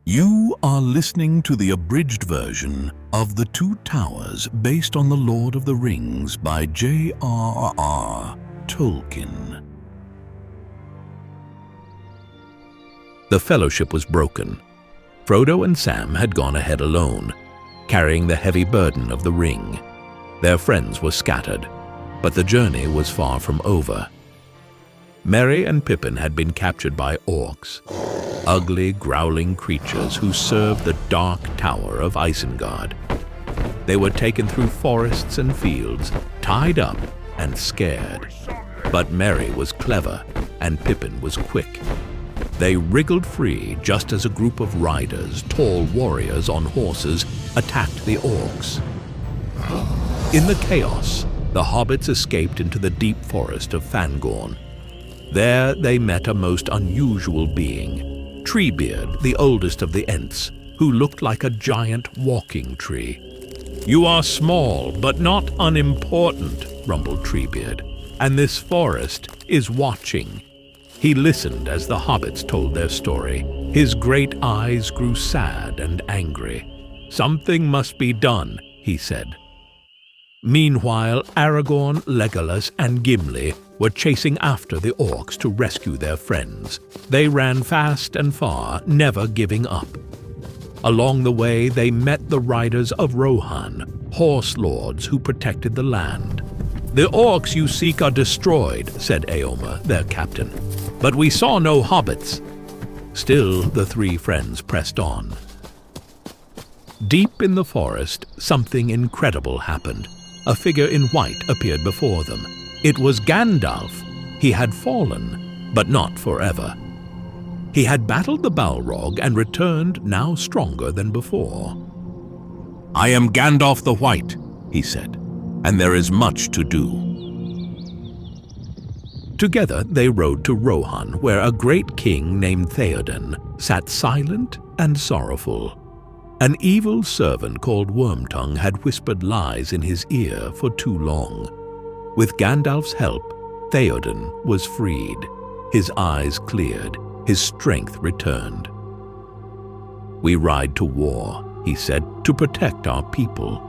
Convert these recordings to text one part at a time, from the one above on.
You are listening to the abridged version of The Two Towers based on The Lord of the Rings by J.R.R. Tolkien. The fellowship was broken. Frodo and Sam had gone ahead alone, carrying the heavy burden of the ring. Their friends were scattered, but the journey was far from over. Merry and Pippin had been captured by orcs, ugly, growling creatures who served the dark tower of Isengard. They were taken through forests and fields, tied up and scared. But Merry was clever and Pippin was quick. They wriggled free just as a group of riders, tall warriors on horses, attacked the orcs. In the chaos, the hobbits escaped into the deep forest of Fangorn. There they met a most unusual being, Treebeard, the oldest of the Ents, who looked like a giant walking tree. "You are small, but not unimportant," rumbled Treebeard, "and this forest is watching." He listened as the hobbits told their story. His great eyes grew sad and angry. "Something must be done," he said. Meanwhile, Aragorn, Legolas, and Gimli were chasing after the orcs to rescue their friends. They ran fast and far, never giving up. Along the way, they met the riders of Rohan, horse lords who protected the land. "The orcs you seek are destroyed," said Eomer, their captain, "but we saw no hobbits." Still, the three friends pressed on. Deep in the forest, something incredible happened. A figure in white appeared before them. It was Gandalf. He had fallen, but not forever. He had battled the Balrog and returned, now stronger than before. "I am Gandalf the White," he said, "and there is much to do." Together they rode to Rohan, where a great king named Theoden sat silent and sorrowful. An evil servant called Wormtongue had whispered lies in his ear for too long. With Gandalf's help, Theoden was freed. His eyes cleared, his strength returned. "We ride to war," he said, "to protect our people."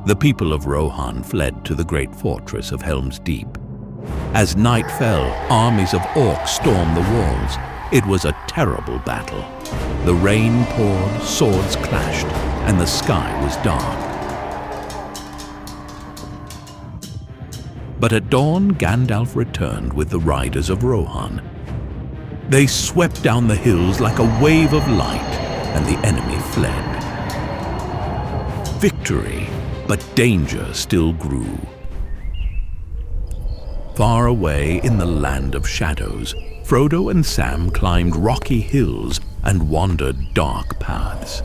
The people of Rohan fled to the great fortress of Helm's Deep. As night fell, armies of orcs stormed the walls. It was a terrible battle. The rain poured, swords clashed, and the sky was dark. But at dawn, Gandalf returned with the riders of Rohan. They swept down the hills like a wave of light, and the enemy fled. Victory, but danger still grew. Far away in the land of shadows, Frodo and Sam climbed rocky hills and wandered dark paths.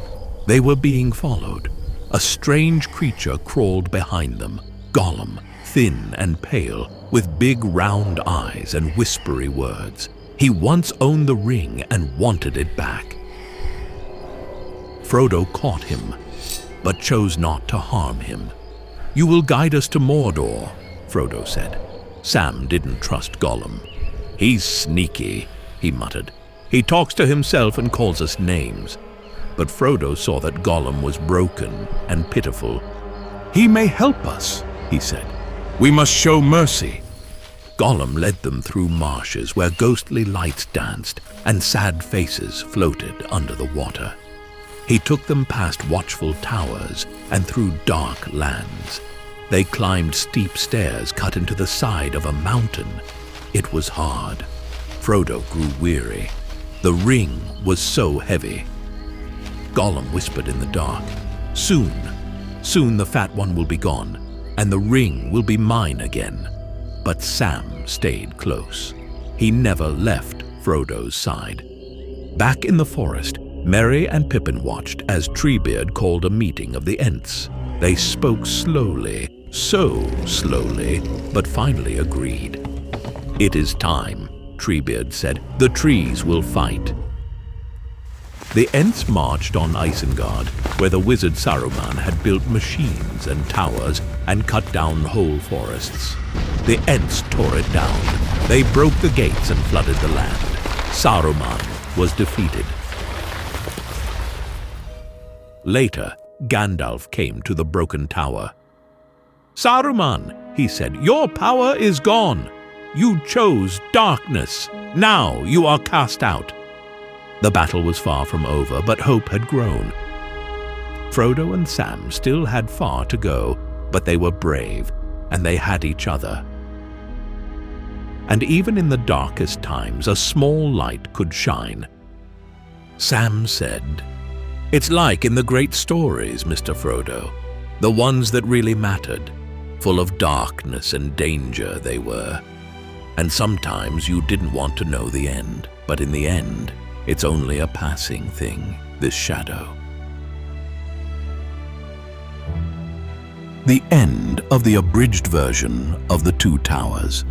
They were being followed. A strange creature crawled behind them, Gollum, thin and pale, with big round eyes and whispery words. He once owned the ring and wanted it back. Frodo caught him, but chose not to harm him. "You will guide us to Mordor," Frodo said. Sam didn't trust Gollum. "He's sneaky," he muttered. "He talks to himself and calls us names." But Frodo saw that Gollum was broken and pitiful. "He may help us," he said. "We must show mercy." Gollum led them through marshes where ghostly lights danced and sad faces floated under the water. He took them past watchful towers and through dark lands. They climbed steep stairs cut into the side of a mountain. It was hard. Frodo grew weary. The ring was so heavy. Gollum whispered in the dark, Soon the Fat One will be gone, and the ring will be mine again." But Sam stayed close. He never left Frodo's side. Back in the forest, Merry and Pippin watched as Treebeard called a meeting of the Ents. They spoke slowly, so slowly, but finally agreed. "It is time," Treebeard said. "The trees will fight." The Ents marched on Isengard, where the wizard Saruman had built machines and towers and cut down whole forests. The Ents tore it down. They broke the gates and flooded the land. Saruman was defeated. Later, Gandalf came to the broken tower. "Saruman," he said, "your power is gone. You chose darkness. Now you are cast out." The battle was far from over, but hope had grown. Frodo and Sam still had far to go, but they were brave, and they had each other. And even in the darkest times, a small light could shine. Sam said, "It's like in the great stories, Mr. Frodo, the ones that really mattered. Full of darkness and danger they were. And sometimes you didn't want to know the end, but in the end, it's only a passing thing, this shadow." The end of the abridged version of The Two Towers.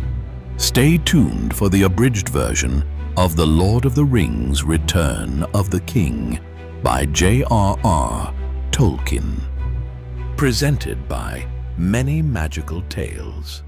Stay tuned for the abridged version of The Lord of the Rings: Return of the King by J.R.R. Tolkien. Presented by Many Magical Tales.